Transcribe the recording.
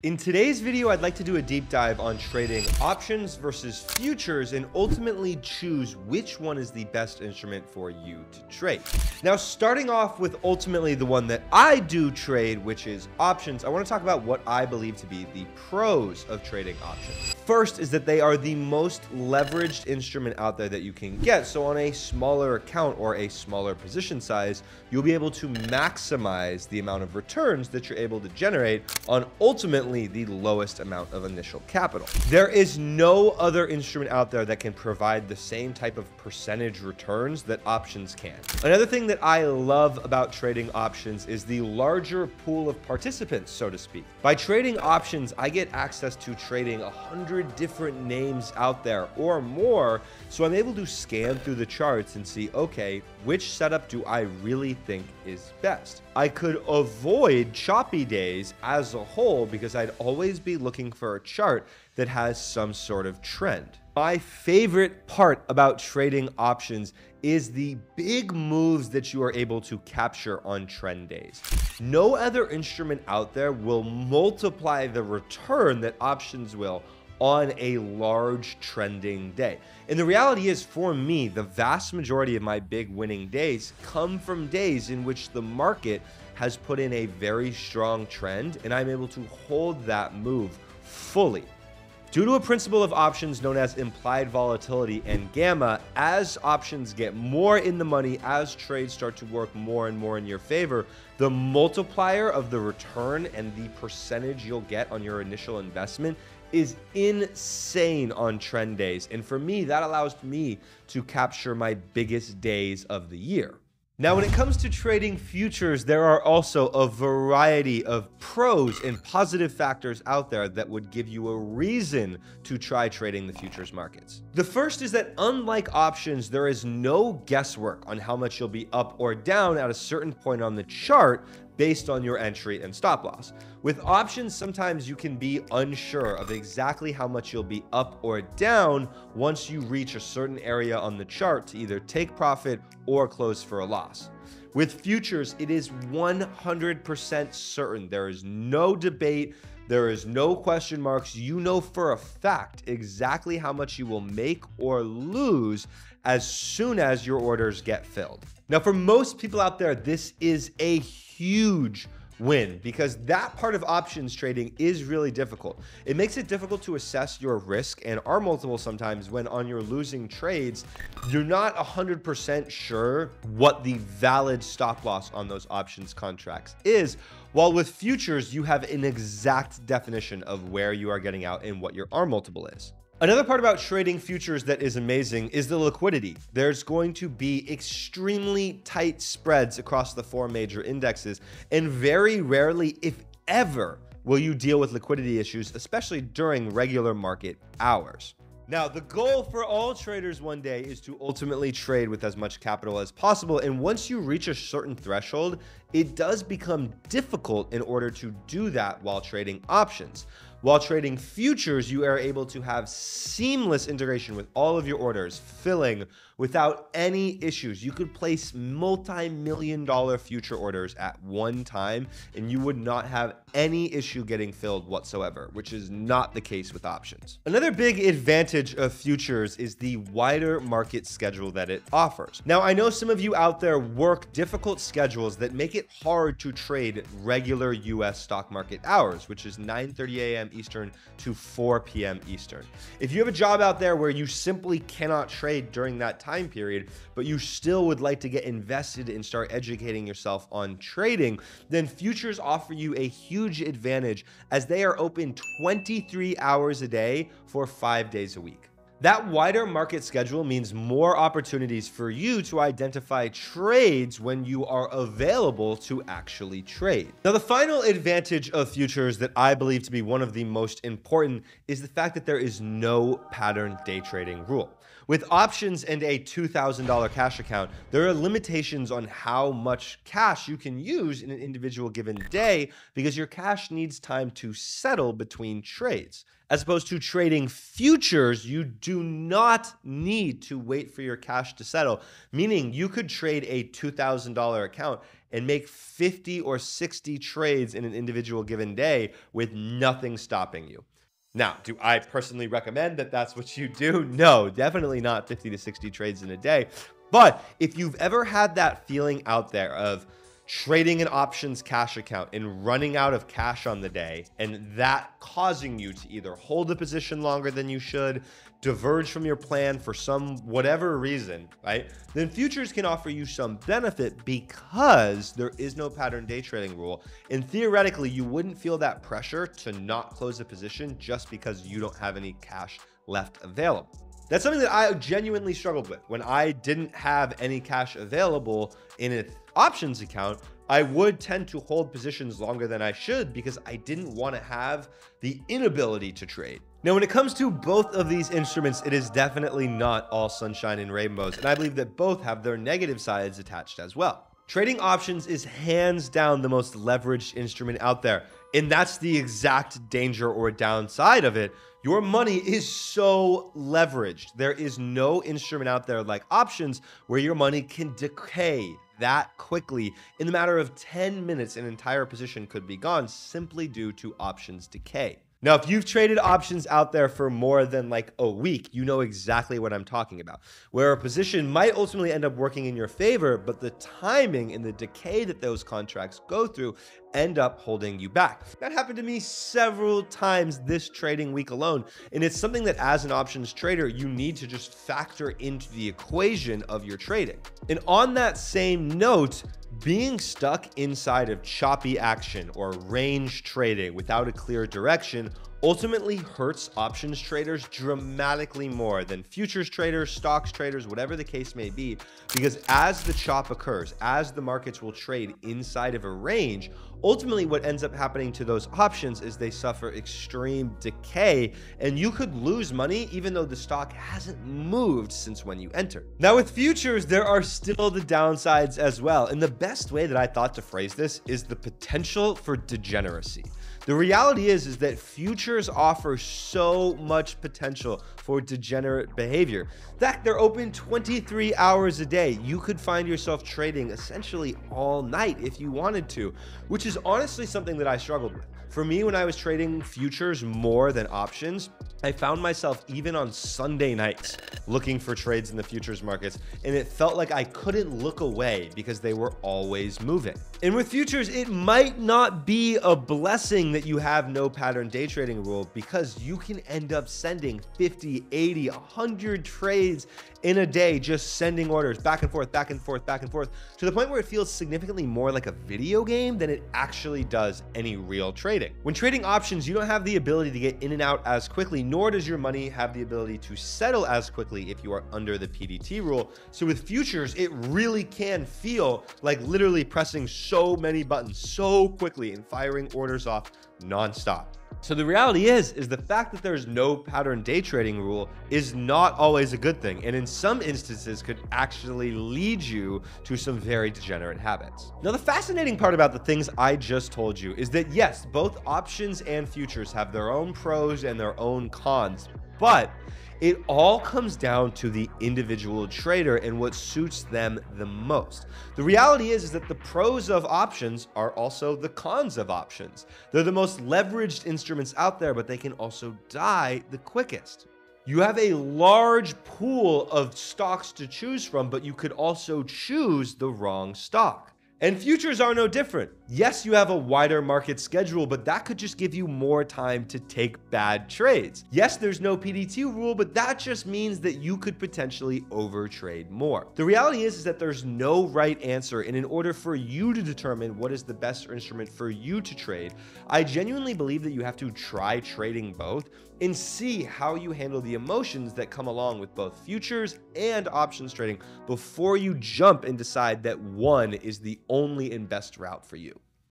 In today's video, I'd like to do a deep dive on trading options versus futures and ultimately choose which one is the best instrument for you to trade. Now, starting off with ultimately the one that I do trade, which is options, I want to talk about what I believe to be the pros of trading options. First is that they are the most leveraged instrument out there that you can get. So on a smaller account or a smaller position size, you'll be able to maximize the amount of returns that you're able to generate on ultimately the lowest amount of initial capital. There is no other instrument out there that can provide the same type of percentage returns that options can. Another thing that I love about trading options is the larger pool of participants, so to speak. By trading options, I get access to trading 100 different names out there or more, so I'm able to scan through the charts and see, okay, which setup do I really think is best? I could avoid choppy days as a whole because I'd always be looking for a chart that has some sort of trend. My favorite part about trading options is the big moves that you are able to capture on trend days. No other instrument out there will multiply the return that options will on a large trending day. And the reality is, for me, the vast majority of my big winning days come from days in which the market has put in a very strong trend and I'm able to hold that move fully. Due to a principle of options known as implied volatility and gamma, as options get more in the money, as trades start to work more and more in your favor, the multiplier of the return and the percentage you'll get on your initial investment is insane on trend days. And for me, that allows me to capture my biggest days of the year. Now, when it comes to trading futures, there are also a variety of pros and positive factors out there that would give you a reason to try trading the futures markets. The first is that unlike options, there is no guesswork on how much you'll be up or down at a certain point on the chart based on your entry and stop loss. With options, sometimes you can be unsure of exactly how much you'll be up or down once you reach a certain area on the chart to either take profit or close for a loss. With futures, it is 100% certain. There is no debate. There is no question marks. You know for a fact exactly how much you will make or lose as soon as your orders get filled. Now, for most people out there, this is a huge win because that part of options trading is really difficult. It makes it difficult to assess your risk and R multiple sometimes when on your losing trades, you're not 100% sure what the valid stop loss on those options contracts is. While with futures, you have an exact definition of where you are getting out and what your R multiple is. Another part about trading futures that is amazing is the liquidity. There's going to be extremely tight spreads across the four major indexes, and very rarely, if ever, will you deal with liquidity issues, especially during regular market hours. Now, the goal for all traders one day is to ultimately trade with as much capital as possible. And once you reach a certain threshold, it does become difficult in order to do that while trading options. While trading futures, you are able to have seamless integration with all of your orders, filling without any issues. You could place multi-million-dollar future orders at one time, and you would not have any issue getting filled whatsoever, which is not the case with options. Another big advantage of futures is the wider market schedule that it offers. Now, I know some of you out there work difficult schedules that make it hard to trade regular US stock market hours, which is 9:30 a.m. Eastern to 4 p.m. Eastern. If you have a job out there where you simply cannot trade during that time period, but you still would like to get invested and start educating yourself on trading, then futures offer you a huge advantage as they are open 23 hours a day for 5 days a week. That wider market schedule means more opportunities for you to identify trades when you are available to actually trade. Now, the final advantage of futures that I believe to be one of the most important is the fact that there is no pattern day trading rule. With options and a $2,000 cash account, there are limitations on how much cash you can use in an individual given day because your cash needs time to settle between trades. As opposed to trading futures, you do not need to wait for your cash to settle, meaning you could trade a $2,000 account and make 50 or 60 trades in an individual given day with nothing stopping you. Now, do I personally recommend that that's what you do? No, definitely not 50 to 60 trades in a day. But if you've ever had that feeling out there of trading an options cash account and running out of cash on the day, and that causing you to either hold a position longer than you should, diverge from your plan for some whatever reason, right? Then futures can offer you some benefit because there is no pattern day trading rule. And theoretically, you wouldn't feel that pressure to not close a position just because you don't have any cash left available. That's something that I genuinely struggled with. When I didn't have any cash available in an options account, I would tend to hold positions longer than I should because I didn't want to have the inability to trade. Now, when it comes to both of these instruments, it is definitely not all sunshine and rainbows, and I believe that both have their negative sides attached as well. Trading options is hands down the most leveraged instrument out there, and that's the exact danger or downside of it. Your money is so leveraged. There is no instrument out there like options where your money can decay that quickly. In the matter of 10 minutes, an entire position could be gone simply due to options decay. Now, if you've traded options out there for more than like a week, you know exactly what I'm talking about, where a position might ultimately end up working in your favor, but the timing and the decay that those contracts go through end up holding you back. That happened to me several times this trading week alone, and it's something that as an options trader, you need to just factor into the equation of your trading. And on that same note, being stuck inside of choppy action or range trading without a clear direction ultimately hurts options traders dramatically more than futures traders, stocks traders, whatever the case may be, because as the chop occurs, as the markets will trade inside of a range, ultimately what ends up happening to those options is they suffer extreme decay, and you could lose money even though the stock hasn't moved since when you entered. Now with futures, there are still the downsides as well, and the best way that I thought to phrase this is the potential for degeneracy. The reality is that futures offer so much potential for degenerate behavior. In fact, they're open 23 hours a day. You could find yourself trading essentially all night if you wanted to, which is honestly something that I struggled with. For me, when I was trading futures more than options, I found myself even on Sunday nights looking for trades in the futures markets, and it felt like I couldn't look away because they were always moving. And with futures, it might not be a blessing that you have no pattern day trading rule, because you can end up sending 50, 80, 100 trades in a day, just sending orders back and forth, back and forth, back and forth, to the point where it feels significantly more like a video game than it actually does any real trading. When trading options, you don't have the ability to get in and out as quickly, nor does your money have the ability to settle as quickly if you are under the PDT rule. So with futures, it really can feel like literally pressing so many buttons so quickly and firing orders off nonstop. So the reality is the fact that there's no pattern day trading rule is not always a good thing, and in some instances could actually lead you to some very degenerate habits. Now, the fascinating part about the things I just told you is that yes, both options and futures have their own pros and their own cons, but it all comes down to the individual trader and what suits them the most. The reality is that the pros of options are also the cons of options. They're the most leveraged instruments out there, but they can also die the quickest. You have a large pool of stocks to choose from, but you could also choose the wrong stock. And futures are no different. Yes, you have a wider market schedule, but that could just give you more time to take bad trades. Yes, there's no PDT rule, but that just means that you could potentially overtrade more. The reality is that there's no right answer, and in order for you to determine what is the best instrument for you to trade, I genuinely believe that you have to try trading both and see how you handle the emotions that come along with both futures and options trading before you jump and decide that one is the only and best route for you.